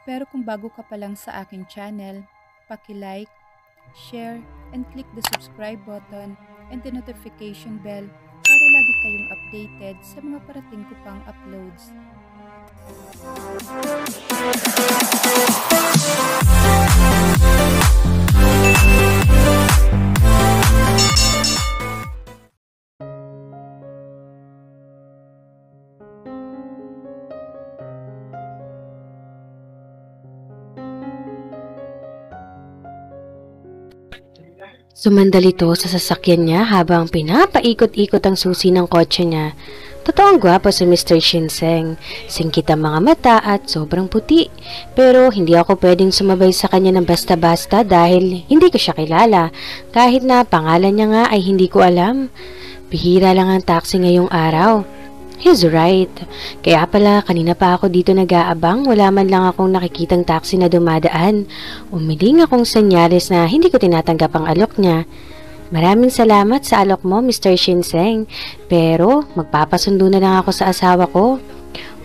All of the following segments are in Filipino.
Pero kung bago ka pa lang sa aking channel, paki-like, share, and click the subscribe button and the notification bell para lagi kayong updated sa mga parating ko pang uploads. Sumandal ito sa sasakyan niya habang pinapaikot-ikot ang susi ng kotse niya. Totoong gwapo si Mr. Shinseng. Singkit ang mga mata at sobrang puti. Pero hindi ako pwedeng sumabay sa kanya ng basta-basta dahil hindi ko siya kilala. Kahit na pangalan niya nga ay hindi ko alam. Bihira lang ang taxi ngayong araw. He's right. Kaya pala kanina pa ako dito nag-aabang, wala man lang akong nakikitang taxi na dumadaan. Umiling akong senyales na hindi ko tinatanggap ang alok niya. Maraming salamat sa alok mo, Mr. Shinseng. Pero magpapasundo na lang ako sa asawa ko.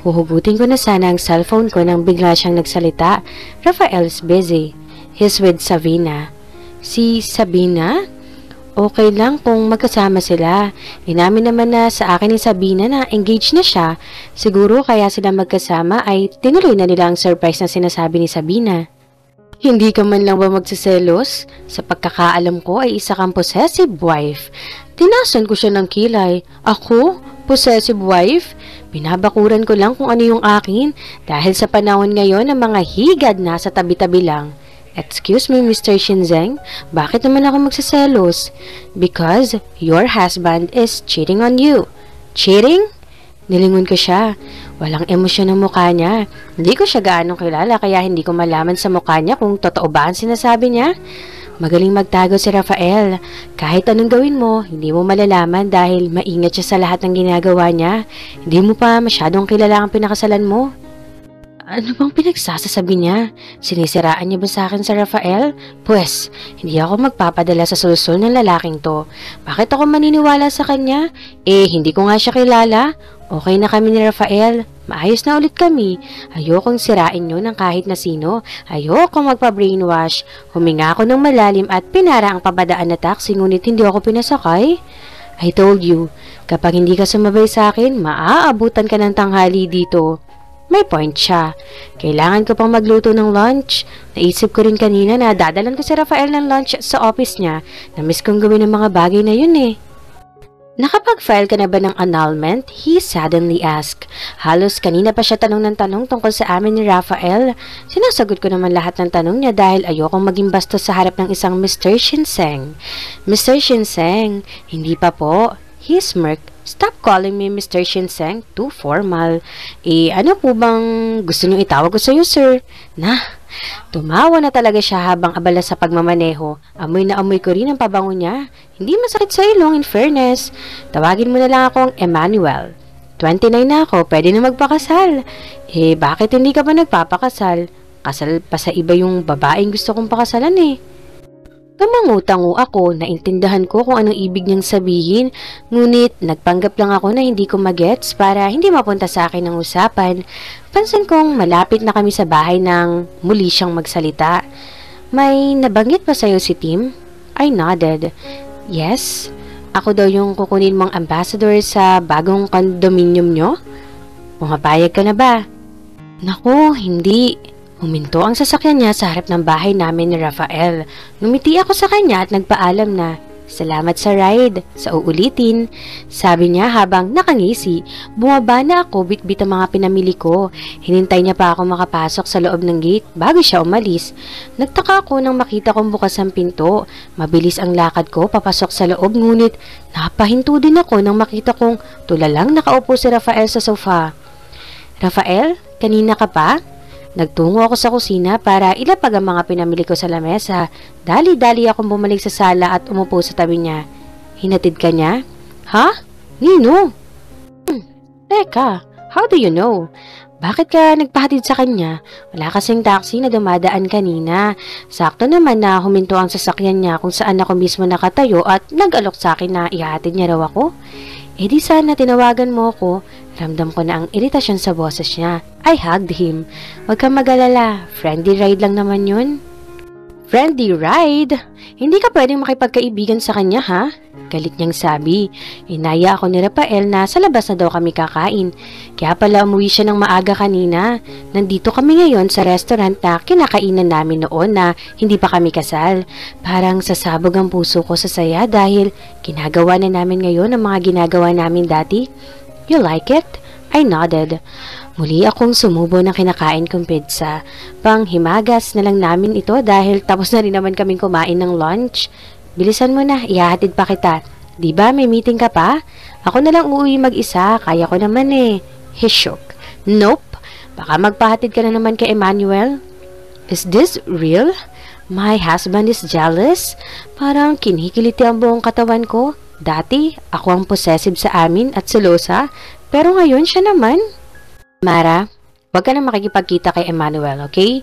Huhugutin ko na sana ang cellphone ko nang bigla siyang nagsalita. Rafael's busy. He's with Sabina. Si Sabina? Okay lang kung magkasama sila. Inamin naman na sa akin ni Sabina na engaged na siya. Siguro kaya sila magkasama ay tinuloy na nila ang surprise na sinasabi ni Sabina. Hindi ka man lang ba magsiselos? Sa pagkakaalam ko ay isa kang possessive wife. Tinasan ko siya ng kilay. Ako? Possessive wife? Binabakuran ko lang kung ano yung akin dahil sa panahon ngayon ng mga higad na sa tabi-tabi lang. Excuse me, Mr. Shinseng, bakit naman ako magsaselos? Because your husband is cheating on you. Cheating? Nilingon ko siya. Walang emosyon ang mukha niya. Hindi ko siya gaanong kilala kaya hindi ko malaman sa mukha niya kung totoo ba ang sinasabi niya. Magaling magtago si Rafael. Kahit anong gawin mo, hindi mo malalaman dahil maingat siya sa lahat ng ginagawa niya. Hindi mo pa masyadong kilala ang pinakasalan mo. Ano bang pinagsasasabi niya? Sinisiraan niya ba sa akin sa Rafael? Pwes, hindi ako magpapadala sa sulsol ng lalaking to. Bakit ako maniniwala sa kanya? Hindi ko nga siya kilala. Okay na kami ni Rafael. Maayos na ulit kami. Ayokong sirain niyo ng kahit na sino. Ayokong magpa-brainwash. Huminga ako ng malalim at pinara ang pabadaan na taxi ngunit hindi ako pinasakay. I told you, kapag hindi ka sumabay sa akin, maaabutan ka ng tanghali dito. May point siya. Kailangan ko pang magluto ng lunch. Naisip ko rin kanina na dadalan ko si Rafael ng lunch sa office niya. Namiss kong gawin ang mga bagay na yun eh. Nakapag-file ka na ba ng annulment? He suddenly asked. Halos kanina pa siya tanong ng tanong tungkol sa amin ni Rafael. Sinasagot ko naman lahat ng tanong niya dahil ayokong maging bastos sa harap ng isang Mr. Shinseng. Mr. Shinseng, hindi pa po. He smirked. Stop calling me Mr. Shinseng, too formal. Ano po bang gusto niyong itawag ko sa iyo, sir? Tumawa na talaga siya habang abala sa pagmamaneho. Amoy na amoy ko rin ang pabango niya. Hindi masakit sa ilong, in fairness. Tawagin mo na lang akong Emmanuel. 29 na ako, pwede na magpakasal. Bakit hindi ka pa nagpapakasal? Kasal pa sa iba yung babaeng gusto kong pakasalan eh. Kamangutango ako, naintindahan ko kung anong ibig niyang sabihin, ngunit nagpanggap lang ako na hindi ko magets para hindi mapunta sa akin ang usapan. Pansin kong malapit na kami sa bahay nang muli siyang magsalita. May nabanggit ba sa'yo si Tim? I nodded. Yes, ako daw yung kukunin mong ambassador sa bagong condominium nyo? Pumapayag ka na ba? Naku, hindi. Huminto ang sasakyan niya sa harap ng bahay namin ni Rafael. Ngumiti ako sa kanya at nagpaalam na, salamat sa ride, sa uulitin. Sabi niya habang nakangisi. Bumaba na ako, bitbit ang mga pinamili ko. Hinintay niya pa ako makapasok sa loob ng gate bago siya umalis. Nagtaka ako nang makita kong bukas ang pinto. Mabilis ang lakad ko papasok sa loob ngunit napahinto din ako nang makita kong tulalang nakaupo si Rafael sa sofa. Rafael, kanina ka pa? Nagtungo ako sa kusina para ilapag ang mga pinamili ko sa lamesa. Dali-dali akong bumalik sa sala at umupo sa tabi niya. Hinatid ka niya? Ha? Nino? Teka, how do you know? Bakit ka nagpahatid sa kanya? Wala kasing taxi na dumadaan kanina. Sakto naman na huminto ang sasakyan niya kung saan ako mismo nakatayo at nag-alok sa akin na ihatid niya raw ako. Di sana tinawagan mo ako. Ramdam ko na ang iritasyon sa boses niya. I hugged him. Huwag kang mag-alala, friendly ride lang naman yun. Friendly ride? Hindi ka pwedeng makipagkaibigan sa kanya, ha? Galit niyang sabi. Inaya ako ni Rafael na sa labas na daw kami kakain. Kaya pala umuwi siya ng maaga kanina. Nandito kami ngayon sa restaurant na kinakainan namin noon na hindi pa kami kasal. Parang sasabog ang puso ko sa saya dahil ginagawa na namin ngayon ang mga ginagawa namin dati. You like it? I nodded. Muli akong sumubo ng kinakain kong pizza. Panghimagas na lang namin ito dahil tapos na rin naman kaming kumain ng lunch. Bilisan mo na, ihahatid pa kita. Diba may meeting ka pa? Ako na lang uuwi mag-isa, kaya ko naman eh. He shook. Nope, baka magpahatid ka na naman kay Emmanuel. Is this real? My husband is jealous? Parang kinikiliti ang buong katawan ko. Dati, ako ang possessive sa amin at selosa, pero ngayon siya naman. Mara, wag ka na makikipagkita kay Emmanuel, okay?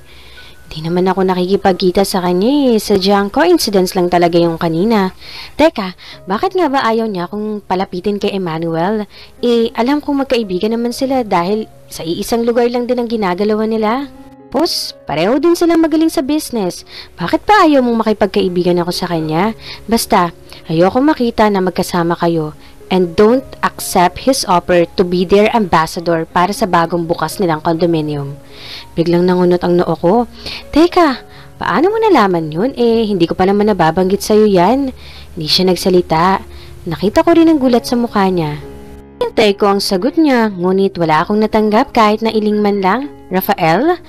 Di naman ako nakikipagkita sa kanya eh. Sadyang coincidence lang talaga yung kanina. Teka, bakit nga ba ayaw niya akong palapitin kay Emmanuel? Eh, alam kong magkaibigan naman sila dahil sa iisang lugar lang din ang ginagalawan nila. Pos, pareho din silang magaling sa business. Bakit pa ayaw mong makipagkaibigan ako sa kanya? Basta, ayoko makita na magkasama kayo. And don't accept his offer to be their ambassador para sa bagong bukas nilang condominium. Biglang nangunot ang noo ko. Teka, paano mo nalaman yun? Eh, hindi ko pa naman nababanggit sa'yo yan. Hindi siya nagsalita. Nakita ko rin ang gulat sa mukha niya. Hintay ko ang sagot niya, ngunit wala akong natanggap kahit na iling man lang. Rafael?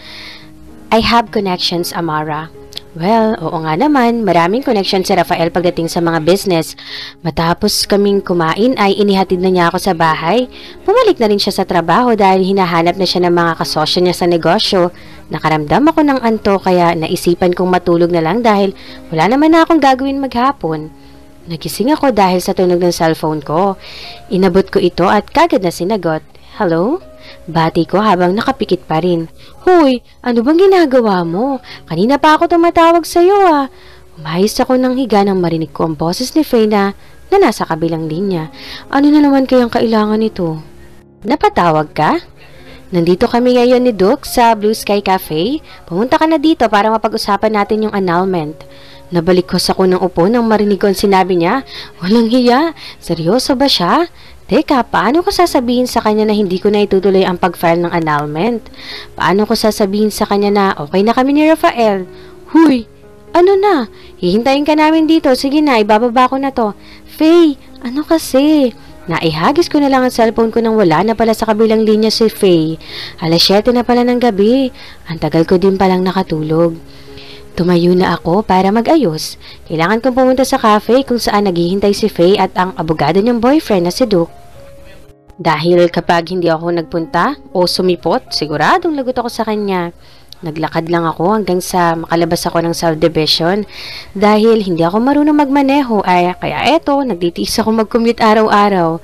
I have connections, Amara. Well, oo nga naman, maraming connection si Rafael pagdating sa mga business. Matapos kaming kumain ay inihatid na niya ako sa bahay. Bumalik na rin siya sa trabaho dahil hinahanap na siya ng mga kasosyo niya sa negosyo. Nakaramdam ako ng anto kaya naisipan kong matulog na lang dahil wala naman na akong gagawin maghapon. Nagising ako dahil sa tunog ng cellphone ko. Inabot ko ito at kagad na sinagot. Hello? Bati ko habang nakapikit pa rin. Hoy, ano bang ginagawa mo? Kanina pa ako tumatawag sa iyo ah. Umahis ako ng higa nang marinig ko ang boses ni Faye na nasa kabilang linya. Ano na naman kayang kailangan nito? Napatawag ka? Nandito kami ngayon ni Duke sa Blue Sky Cafe. Pumunta ka na dito para mapag-usapan natin yung annulment. Nabalik ko sa kunang upo nang marinig ko ang sinabi niya. Walang hiya. Seryoso ba siya? Teka, paano ko sasabihin sa kanya na hindi ko na itutuloy ang pag-file ng annulment? Paano ko sasabihin sa kanya na okay na kami ni Rafael? Huy, ano na? Hihintayin ka namin dito. Sige na, ibababa ko na to. Faye, ano kasi? Naihagis ko na lang ang cellphone ko nang wala na pala sa kabilang linya si Faye. 7:00 na pala ng gabi. Ang tagal ko din palang nakatulog. Tumayo na ako para mag-ayos. Kailangan kong pumunta sa cafe kung saan naghihintay si Faye at ang abogado niyang boyfriend na si Duke. Dahil kapag hindi ako nagpunta o sumipot, siguradong lagot ako sa kanya. Naglakad lang ako hanggang sa makalabas ako ng subdivision. Dahil hindi ako marunong magmaneho kaya eto, nagtitiis ako mag-commute araw-araw.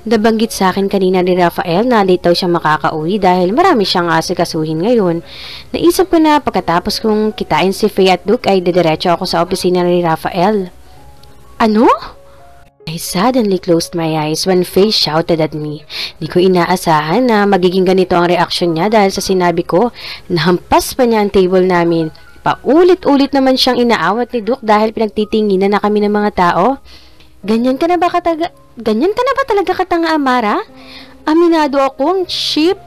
Nabanggit sa akin kanina ni Rafael na late daw siya makakauwi dahil marami siyang asikasuhin ngayon. Naisip ko na pagkatapos kong kitain si Faye at Duke ay didiretso ako sa opisina ni Rafael. Ano? I suddenly closed my eyes when Faye shouted at me. Di ko inaasahan na magiging ganito ang reaksyon niya dahil sa sinabi ko, nahampas pa niya ang table namin. Paulit-ulit naman siyang inaawat ni Duke dahil pinagtitinginan na kami ng mga tao. Ganyan ka na ba talaga katanga, Amara? Aminado akong ship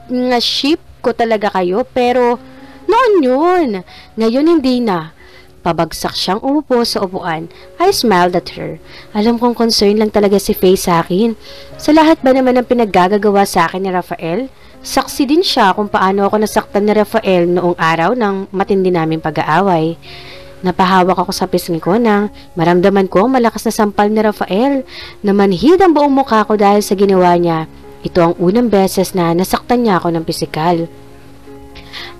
ko talaga kayo pero noon yun. Ngayon hindi na. Pabagsak siyang umupo sa upuan. I smiled at her. Alam kong concern lang talaga si Faye sa akin. Sa lahat ba naman ang pinaggagawa sa akin ni Rafael? Saksi din siya kung paano ako nasaktan ni Rafael noong araw ng matindi naming pag-aaway. Napahawak ako sa pisngi ko nang maramdaman ko ang malakas na sampal ni Rafael. Namanhid ang buong mukha ko dahil sa ginawa niya. Ito ang unang beses na nasaktan niya ako ng pisikal.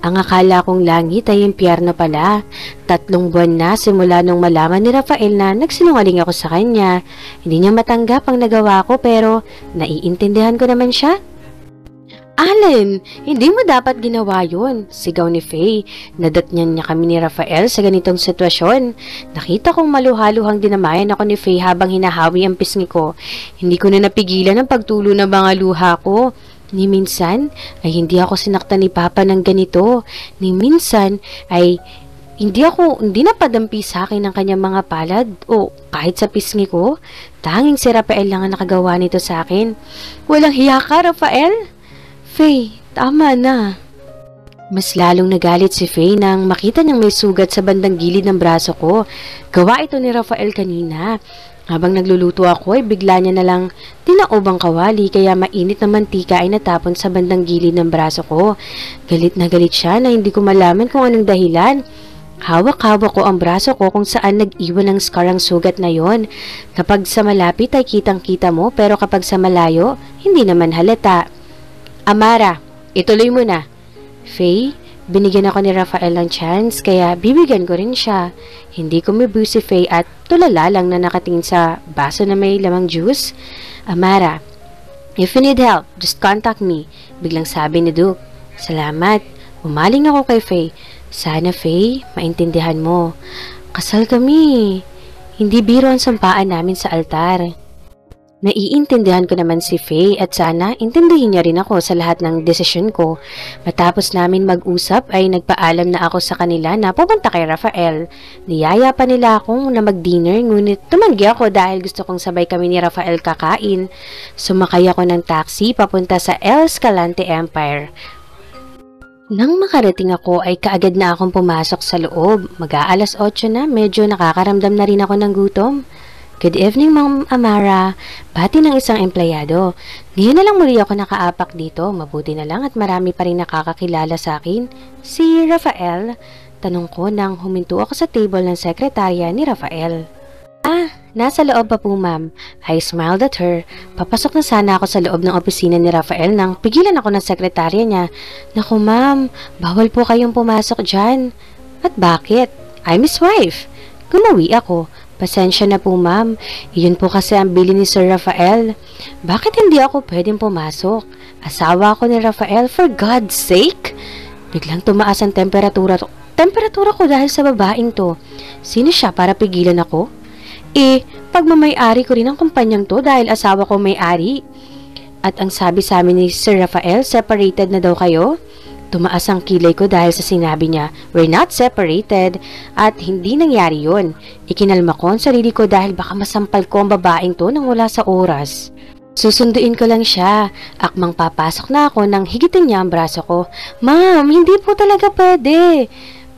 Ang akala kong langit ay impyerno pala. 3 buwan na simula nung malaman ni Rafael na nagsinungaling ako sa kanya. Hindi niya matanggap ang nagawa ko pero naiintindihan ko naman siya. Allen, hindi mo dapat ginawa yun, sigaw ni Faye. Nadatnyan niya kami ni Rafael sa ganitong sitwasyon. Nakita kong maluhaluhang dinamayan ako ni Faye habang hinahawi ang pisngi ko. Hindi ko na napigilan ang pagtulo ng mga luha ko. Ni minsan ay hindi ako sinaktan ni Papa ng ganito. Ni minsan ay hindi napadampi sa akin ng kanyang mga palad o kahit sa pisngi ko. Tanging si Rafael lang ang nakagawa nito sa akin. Walang hiya ka, Rafael? Faye, tama na. Mas lalong nagalit si Faye nang makita niyang may sugat sa bandang gilid ng braso ko. Gawa ito ni Rafael kanina. Habang nagluluto ako ay bigla niya na lang tinaob ang kawali kaya mainit na mantika ay natapon sa bandang gilid ng braso ko. Galit na galit siya na hindi ko malaman kung anong dahilan. Hawak-hawak ko ang braso ko kung saan nag-iwan ng scar ang sugat na yon. Kapag sa malapit ay kitang-kita mo pero kapag sa malayo, hindi naman halata. Amara, ituloy mo na. Faye, binigyan ako ni Rafael ng chance kaya bibigyan ko rin siya. Hindi ko mibu si Faye at tulala lang na nakatingin sa baso na may lamang juice. Amara, if you need help, just contact me. Biglang sabi ni Duke. Salamat. Umaling ako kay Faye. Sana, Faye, maintindihan mo. Kasal kami. Hindi biro ang sampaan namin sa altar. Naiintindihan ko naman si Faye at sana intindihin niya rin ako sa lahat ng desisyon ko. Matapos namin mag-usap ay nagpaalam na ako sa kanila na pupunta kay Rafael. Niyaya pa nila akong na mag-dinner ngunit tumanggi ako dahil gusto kong sabay kami ni Rafael kakain. Sumakay ako ng taxi papunta sa El Escalante Empire. Nang makarating ako ay kaagad na akong pumasok sa loob. Mag-aalas 8 na, medyo nakakaramdam na rin ako ng gutom. Good evening, Ma'am Amara. Bati ng isang empleyado. Ngayon na lang muli ako nakaapak dito. Mabuti na lang at marami pa rin nakakakilala sa akin. Si Rafael. Tanong ko nang huminto ako sa table ng sekretarya ni Rafael. Nasa loob pa po, ma'am. I smiled at her. Papasok na sana ako sa loob ng opisina ni Rafael nang pigilan ako ng sekretarya niya. Naku, ma'am, bawal po kayong pumasok dyan. At bakit? I'm his wife. Gumawi ako. Pasensya na po, ma'am. Iyon po kasi ang bili ni Sir Rafael. Bakit hindi ako pwedeng pumasok? Asawa ako ni Rafael, for God's sake. Biglang tumaas ang temperatura ko dahil sa babaeng to. Sino siya para pigilan ako? Pagmamayari ko rin ang kumpanyang to dahil asawa ko may-ari. At ang sabi sa amin ni Sir Rafael, separated na daw kayo? Tumaas ang kilay ko dahil sa sinabi niya, we're not separated. At hindi nangyari yun. Ikinalma ko ang sarili ko dahil baka masampal ko ang babaeng to nang wala sa oras. Susunduin ko lang siya. Akmang papasok na ako nang higitin niya ang braso ko. Ma'am, hindi po talaga pwede.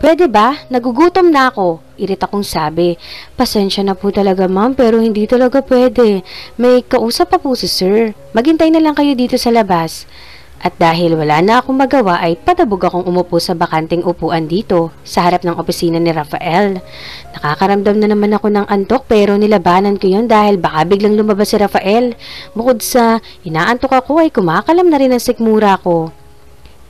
Pwede ba? Nagugutom na ako. Irita kong sabi. Pasensya na po talaga, ma'am, pero hindi talaga pwede. May kausap pa po si sir. Maghintay na lang kayo dito sa labas. At dahil wala na akong magawa ay patabog akong umupo sa bakanting upuan dito sa harap ng opisina ni Rafael. Nakakaramdam na naman ako ng antok pero nilabanan ko yun dahil baka biglang lumabas si Rafael. Bukod sa inaantok ako ay kumakalam na rin ang sikmura ko.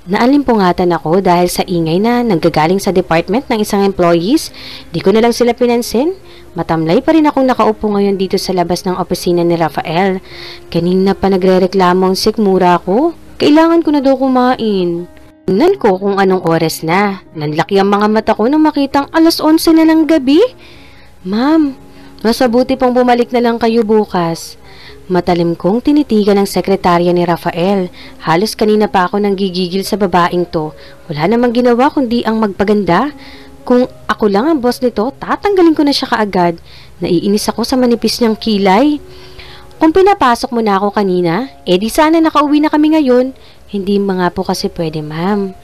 Naalimpungatan ako dahil sa ingay na nanggagaling sa department ng isang employees. Di ko na lang sila pinansin. Matamlay pa rin akong nakaupo ngayon dito sa labas ng opisina ni Rafael. Kanina pa nagre-reklamo ang sikmura ko. Kailangan ko na daw kumain. Tingnan ko kung anong oras na. Nanlaki ang mga mata ko nang makitang 11:00 na ng gabi. Ma'am, mas mabuti pang bumalik na lang kayo bukas. Matalim kong tinitigan ng sekretarya ni Rafael. Halos kanina pa ako nang gigigil sa babaeng to. Wala namang ginawa kundi ang magpaganda. Kung ako lang ang boss nito, tatanggalin ko na siya kaagad. Naiinis ako sa manipis niyang kilay. Kung pinapasok mo na ako kanina, di sana nakauwi na kami ngayon. Hindi mga po kasi pwede, ma'am.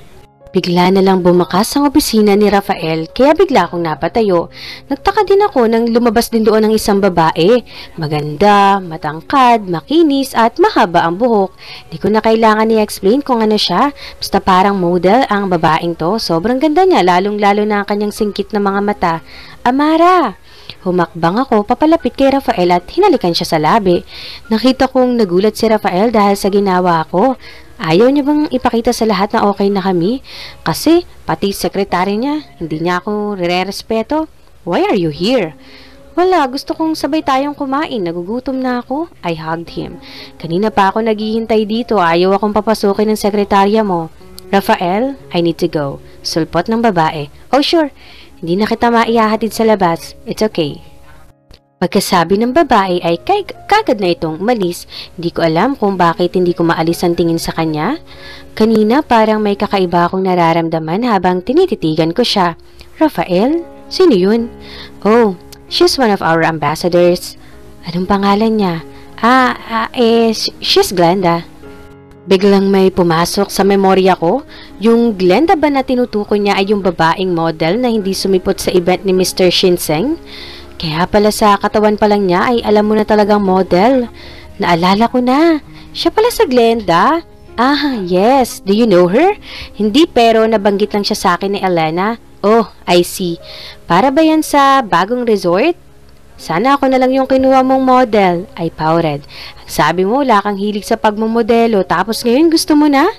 Bigla na lang bumakas ang opisina ni Rafael kaya bigla akong napatayo. Nagtaka din ako nang lumabas din doon ng isang babae. Maganda, matangkad, makinis at mahaba ang buhok. Di ko na kailangan i-explain kung ano siya. Basta parang model ang babaeng to. Sobrang ganda niya, lalong-lalo na ang kanyang singkit na mga mata. Amara! Humakbang ako papalapit kay Rafael at hinalikan siya sa labi. Nakita kong nagulat si Rafael dahil sa ginawa ko. Ayaw niya bang ipakita sa lahat na okay na kami? Kasi pati sekretary niya, hindi niya ako re-respeto. Why are you here? Wala, gusto kong sabay tayong kumain. Nagugutom na ako. I hugged him. Kanina pa ako naghihintay dito. Ayaw akong papasukin ng sekretarya mo. Rafael, I need to go. Sulpot ng babae. Oh sure, hindi na kita maihahatid sa labas. It's okay. Pagkasabi ng babae ay kagad na itong umalis. Hindi ko alam kung bakit hindi ko maalis ang tingin sa kanya. Kanina parang may kakaiba akong nararamdaman habang tinititigan ko siya. Rafael? Sino yun? Oh, she's one of our ambassadors. Anong pangalan niya? She's Glenda. Biglang may pumasok sa memorya ko. Yung Glenda ba na tinutukoy niya ay yung babaeng model na hindi sumipot sa event ni Mr. Shinseng? Kaya pala sa katawan pa lang niya ay alam mo na talagang model. Naalala ko na. Siya pala sa Glenda. Yes. Do you know her? Hindi, pero nabanggit lang siya sa akin ni Elena. Oh, I see. Para ba yan sa bagong resort? Sana ako na lang yung kinuha mong model. Ay, Paured. Ang sabi mo, wala kang hilig sa pagmamodelo. Tapos ngayon gusto mo na?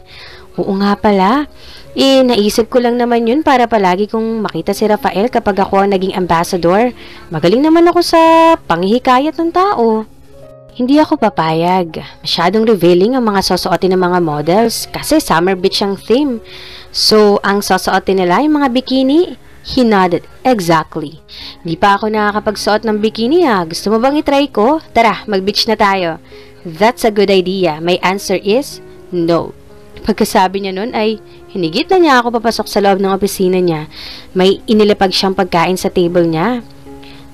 Oo nga pala. Naisip ko lang naman yun para palagi kong makita si Rafael kapag ako ang naging ambassador. Magaling naman ako sa panghihikayat ng tao. Hindi ako papayag. Masyadong revealing ang mga susuotin ng mga models kasi Summer Beach ang theme. So, ang susuotin nila yung mga bikini? He nodded. Exactly. Hindi pa ako nakakapagsuot ng bikini Gusto mo bang itry ko? Tara, mag-beach na tayo. That's a good idea. My answer is no. Pagkasabi niya nun ay hinigit na niya ako papasok sa loob ng opisina niya. May inilapag siyang pagkain sa table niya.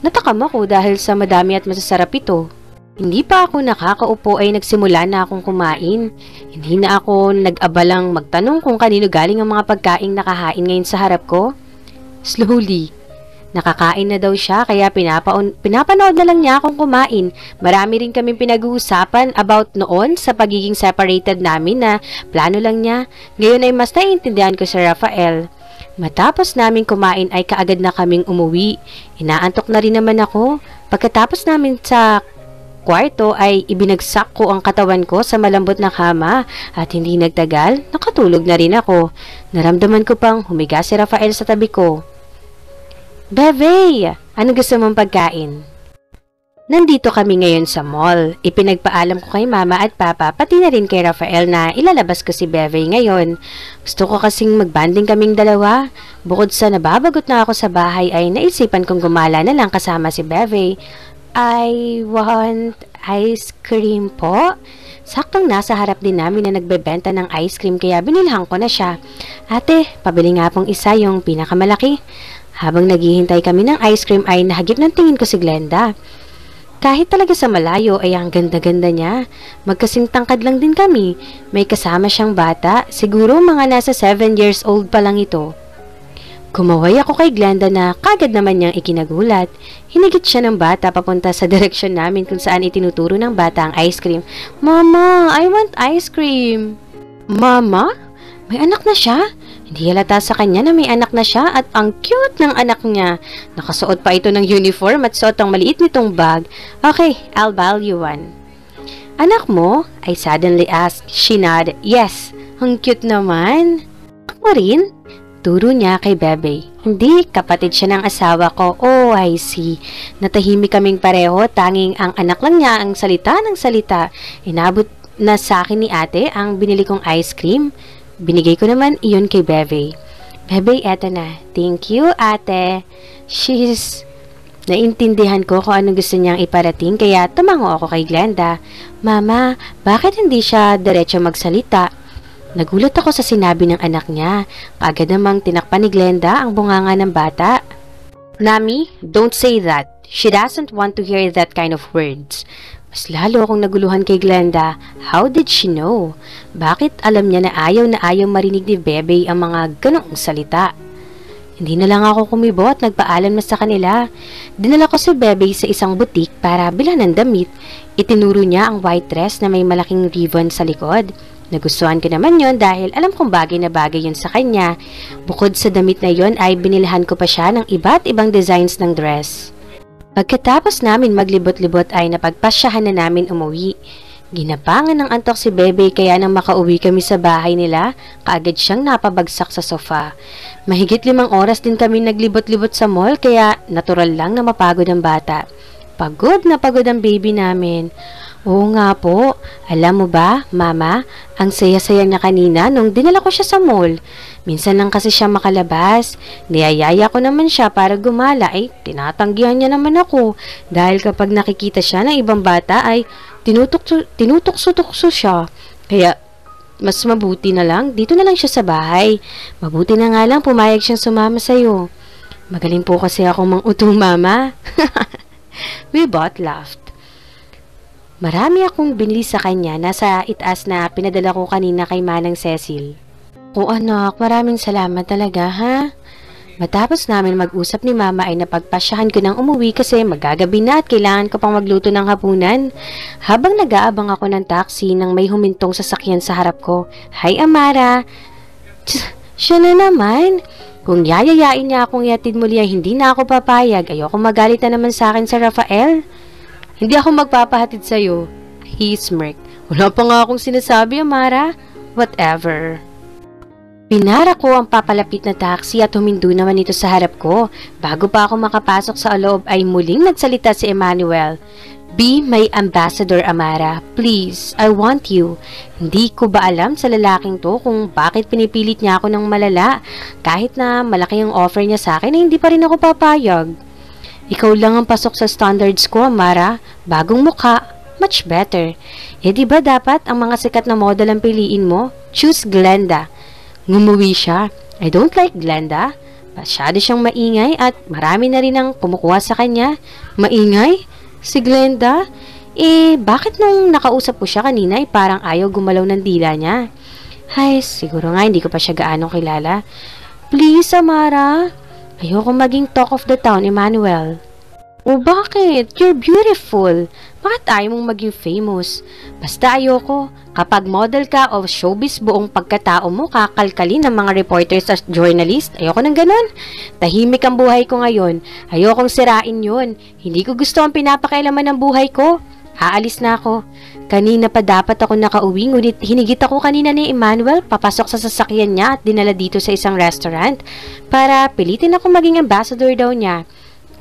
Natakam ako dahil sa madami at masasarap ito. Hindi pa ako nakakaupo ay nagsimula na akong kumain. Hindi na ako nag-abalang magtanong kung kanino galing ang mga pagkaing nakahain ngayon sa harap ko. Slowly. Nakakain na daw siya kaya pinapanood na lang niya akong kumain. Marami rin kaming pinag-uusapan about noon sa pagiging separated namin na plano lang niya. Ngayon ay mas naiintindihan ko si Rafael. Matapos namin kumain ay kaagad na kaming umuwi. Inaantok na rin naman ako. Pagkatapos namin sa kwarto ay ibinagsak ko ang katawan ko sa malambot na kama at hindi nagtagal, nakatulog na rin ako. Naramdaman ko pang humiga si Rafael sa tabi ko. Bebe, ano gusto mong pagkain? Nandito kami ngayon sa mall. Ipinagpaalam ko kay mama at papa, pati na rin kay Rafael na ilalabas ko si Bebe ngayon. Gusto ko kasing magbanding kaming dalawa. Bukod sa nababagot na ako sa bahay ay naisipan kong gumala na lang kasama si Bebe. I want ice cream po. Saktong nasa harap din namin na nagbebenta ng ice cream kaya binilhan ko na siya. Ate, pabili nga pong isa yung pinakamalaki. Habang naghihintay kami ng ice cream ay nahagip ng tingin ko si Glenda. Kahit talaga sa malayo ay ang ganda-ganda niya. Magkasing tangkad lang din kami. May kasama siyang bata, siguro mga nasa 7 years old pa lang ito. Kumaway ako kay Glenda na kagad naman niyang ikinagulat. Hinigit siya ng bata papunta sa direksyon namin kung saan itinuturo ng bata ang ice cream. Mama, I want ice cream. Mama? May anak na siya? Hindi halata sa kanya na may anak na siya at ang cute ng anak niya. Nakasuot pa ito ng uniform at suot ang maliit nitong bag. Okay, I'll buy you one. Anak mo? I suddenly asked. She nodded. Yes, ang cute naman. Ako rin? Turo niya kay Bebe. Hindi, kapatid siya ng asawa ko. Oh, I see. Natahimik kaming pareho, tanging ang anak lang niya ang salita ng salita. Inabot na sa akin ni ate ang binili kong ice cream. Binigay ko naman iyon kay Bebe. Bebe, eto na. Thank you, ate. Naintindihan ko kung anong gusto niyang iparating kaya tumango ako kay Glenda. Mama, bakit hindi siya diretso magsalita? Nagulat ako sa sinabi ng anak niya. Kaagad namang tinakpan ni Glenda ang bunganga ng bata. Nami, don't say that. She doesn't want to hear that kind of words. Mas lalo akong naguluhan kay Glenda. How did she know? Bakit alam niya na ayaw marinig ni Bebe ang mga ganong salita? Hindi na lang ako kumibo at nagpaalam na sa kanila. Dinala ko si Bebe sa isang butik para bilhan ng damit. Itinuro niya ang white dress na may malaking ribbon sa likod. Nagustuhan ko naman yon dahil alam kong bagay na bagay yun sa kanya. Bukod sa damit na yon ay binilhan ko pa siya ng iba't ibang designs ng dress. Pagkatapos namin maglibot-libot ay napagpasyahan na namin umuwi. Ginapangan ng antok si Bebe kaya nang makauwi kami sa bahay nila, kaagad siyang napabagsak sa sofa. Mahigit 5 oras din kami naglibot-libot sa mall kaya natural lang na mapagod ang bata. Pagod na pagod ang baby namin. Oo nga po. Alam mo ba, Mama, ang saya-saya niya kanina nung dinala ko siya sa mall. Minsan lang kasi siya makalabas. Niyayaya ko naman siya para gumala ay tinatanggihan niya naman ako. Dahil kapag nakikita siya ng ibang bata ay tinutukso-tukso siya. Kaya mas mabuti na lang, dito na lang siya sa bahay. Mabuti na nga lang pumayag siyang sumama sa'yo. Magaling po kasi ako mang-utong, Mama. We both laughed. Marami akong binili sa kanya nasa itaas na pinadala ko kanina kay Manang Cecil. O anak, maraming salamat talaga ha. Matapos namin mag-usap ni Mama ay napagpasyahan ko ng umuwi kasi magagabi na at kailangan ko pang magluto ng hapunan. Habang nag-aabang ako ng taxi nang may humintong sasakyan sa harap ko. Hi Amara! Siya na naman! Kung yayayain niya akong ihatid muli ay hindi na ako papayag. Ayoko magalit na naman sa akin sa Rafael. Hindi ako magpapahatid sa'yo. He smirked. Wala pa nga akong sinasabi, Amara. Whatever. Pinara ko ang papalapit na taxi at humindo naman ito sa harap ko. Bago pa ako makapasok sa loob ay muling nagsalita si Emmanuel. Be my ambassador, Amara. Please, I want you. Hindi ko ba alam sa lalaking to kung bakit pinipilit niya ako ng malala kahit na malaki ang offer niya sa akin ay hindi pa rin ako papayag. Ikaw lang ang pasok sa standards ko, Amara. Bagong mukha, much better. Eh di ba dapat ang mga sikat na model ang piliin mo? Choose Glenda. Ngumuwi siya. I don't like Glenda. Masyado siyang maingay at marami na rin ang kumukuha sa kanya. Maingay? Si Glenda? Eh, bakit nung nakausap ko siya kanina ay parang ayaw gumalaw ng dila niya? Hay, siguro nga hindi ko pa siya gaano kilala. Please, Amara. Ayoko maging talk of the town, Emmanuel. O bakit? You're beautiful. Bakit ayaw mong maging famous? Basta ayoko. Kapag model ka o showbiz buong pagkatao mo, kakalkalin ng mga reporters at journalist. Ayoko ng ganun. Tahimik ang buhay ko ngayon. Ayokong sirain yun. Hindi ko gusto ang pinapakailaman ng buhay ko. Aalis na ako. Kanina pa dapat ako nakauwi, ngunit hinigit ako kanina ni Emmanuel papasok sa sasakyan niya at dinala dito sa isang restaurant para pilitin ako maging ambassador daw niya.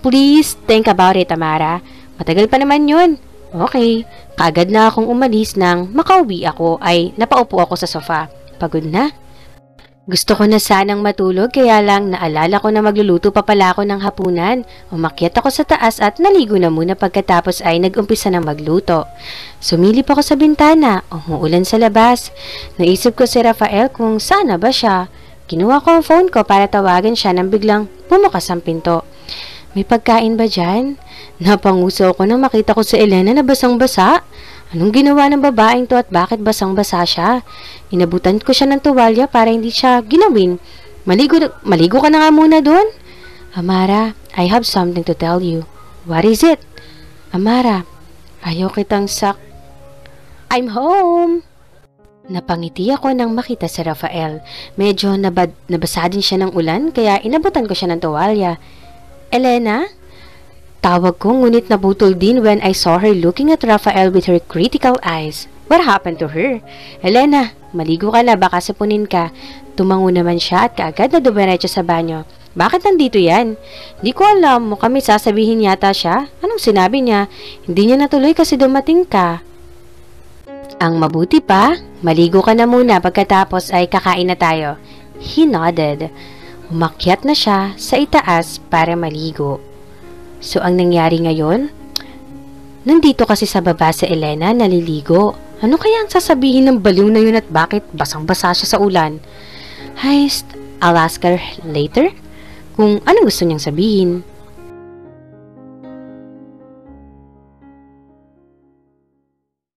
Please think about it, Amara. Matagal pa naman yun. Okay. Kaagad na akong umalis nang makauwi ako ay napaupo ako sa sofa. Pagod na. Gusto ko na sanang matulog kaya lang naalala ko na magluluto pa pala ako ng hapunan. Umakyat ako sa taas at naligo na muna pagkatapos ay nag-umpisa ng magluto. Sumilip ako sa bintana, umuulan sa labas. Naisip ko si Rafael kung sana ba siya. Kinuha ko ang phone ko para tawagan siya nang biglang bumukas ang pinto. May pagkain ba dyan? Napanguso ko nang makita ko si Elena na basang-basa. Anong ginawa ng babaeng to at bakit basang-basa siya? Inabutan ko siya ng tuwalya para hindi siya ginawin. Maligo ka na nga muna doon. Amara, I have something to tell you. What is it? Amara, ayaw kitang I'm home! Napangiti ako nang makita si Rafael. Medyo nabasa din siya ng ulan kaya inabutan ko siya ng tuwalya. Elena? Tawag ko ngunit nabutol din when I saw her looking at Rafael with her critical eyes. What happened to her? Elena, maligo ka na, baka sapunin ka. Tumango naman siya at kaagad na dumiretso sa banyo. Bakit nandito yan? Hindi ko alam, mukhang may sasabihin yata siya. Anong sinabi niya? Hindi niya natuloy kasi dumating ka. Ang mabuti pa, maligo ka na muna pagkatapos ay kakain na tayo. He nodded. Umakyat na siya sa itaas para maligo. So, ang nangyari ngayon? Nandito kasi sa baba si Elena naliligo. Ano kaya ang sasabihin ng baliw na yun at bakit basang-basa siya sa ulan? I'll ask her later kung anong gusto niyang sabihin.